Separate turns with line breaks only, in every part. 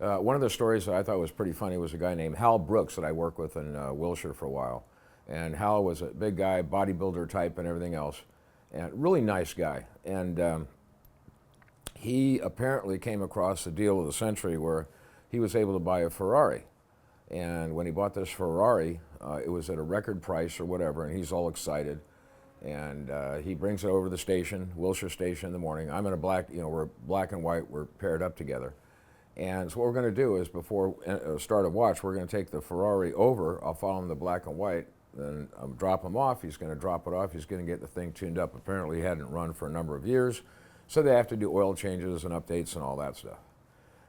One of the stories that I thought was pretty funny was a guy named Hal Brooks that I worked with in Wilshire for a while. And Hal was a big guy, bodybuilder type and everything else, and really nice guy. And he apparently came across the deal of the century where he was able to buy a Ferrari. And when he bought this Ferrari, it was at a record price or whatever, and he's all excited. And he brings it over to the station, Wilshire Station, in the morning. I'm in a black, we're black and white, we're paired up together. And so what we're going to do is before start of watch, we're going to take the Ferrari over. I'll follow him to black and white, then drop him off. He's going to drop it off. He's going to get the thing tuned up. Apparently he hadn't run for a number of years, so they have to do oil changes and updates and all that stuff.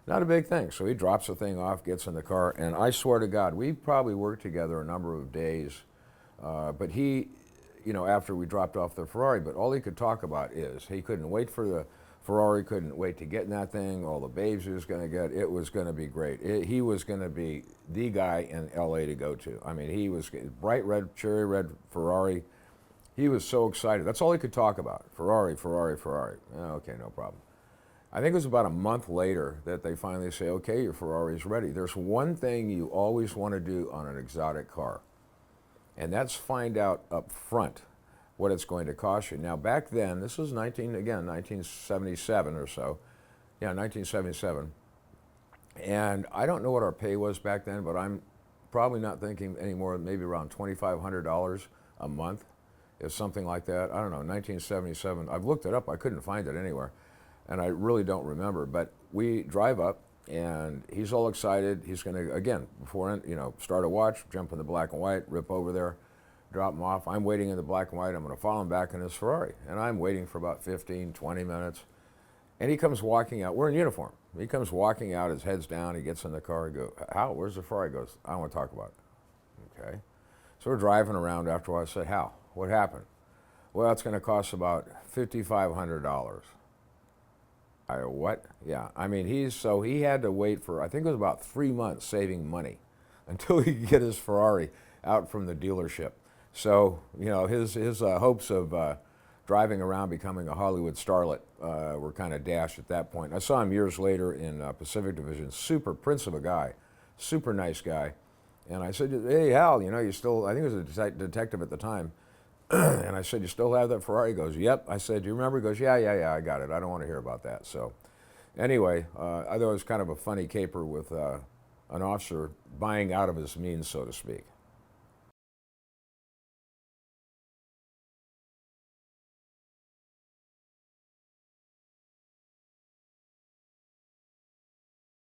Not a big thing. So he drops the thing off, gets in the car, and I swear to God, we probably worked together a number of days. But he, after we dropped off the Ferrari, but all he could talk about is he couldn't wait for the Ferrari, couldn't wait to get in that thing, all the babes he was going to get. It was going to be great. He was going to be the guy in LA to go to. I mean, he was bright red, cherry red Ferrari. He was so excited. That's all he could talk about. Ferrari, Ferrari, Ferrari. Okay, no problem. I think it was about a month later that they finally say, okay, your Ferrari's ready. There's one thing you always want to do on an exotic car, and that's find out up front what it's going to cost you. Now back then, this was 1977 or so. Yeah, 1977. And I don't know what our pay was back then, but I'm probably not thinking anymore, maybe around $2,500 a month, if something like that. I don't know, 1977. I've looked it up, I couldn't find it anywhere. And I really don't remember, but we drive up and he's all excited. He's gonna, again, before, start a watch, jump in the black and white, rip over there, drop him off. I'm waiting in the black and white. I'm going to follow him back in his Ferrari. And I'm waiting for about 15, 20 minutes. And he comes walking out. We're in uniform. He comes walking out, his head's down. He gets in the car. I go, Hal, where's the Ferrari? He goes, I don't want to talk about it. Okay. So we're driving around after a while. I said, Hal, what happened? Well, it's going to cost about $5,500. I go, what? Yeah. I mean, he had to wait for, I think it was about 3 months saving money until he could get his Ferrari out from the dealership. So, his hopes of driving around becoming a Hollywood starlet were kind of dashed at that point. I saw him years later in Pacific Division, super prince of a guy, super nice guy. And I said, hey, Hal, you still, I think he was a detective at the time. And I said, you still have that Ferrari? He goes, yep. I said, do you remember? He goes, yeah, I got it. I don't want to hear about that. So anyway, I thought it was kind of a funny caper with an officer buying out of his means, so to speak.